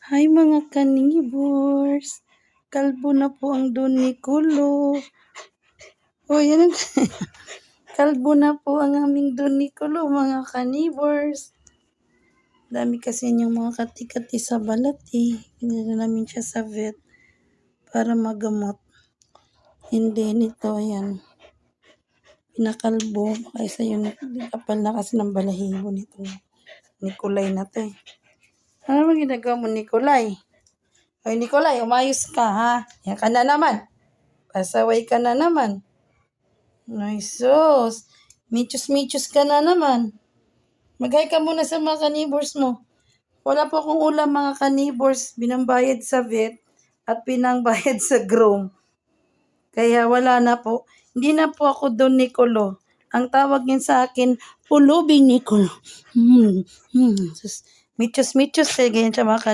Hi mga kanibors! Kalbo na po ang Don Nicolo. O yan ang kalbo na po ang aming Don Nicolo mga kanibors. Dami kasi niyang mga kati-kati sa balat eh. Pinala namin siya sa vet para magamot. Hindi nito ayan. Pinakalbo. Kaysa yung kapal na kasi ng balahibo nito. Nikolay na to eh. Ano ba ginagawa mo, Nikolay? Hoy, Nikolay, umayos ka, ha? Yan ka na naman. Pasaway ka na naman. Ay, sus. Michus-michus ka na naman. Mag-hi ka muna sa mga kanibors mo. Wala po akong ulam mga kanibors. Binambayad sa vet at pinangbayad sa groom. Kaya wala na po. Hindi na po ako Don Nicolo. Ang tawag niyan sa akin, Pulubing Nicolo. Sus. Michus-michus. Ganyan siya mga kanibors.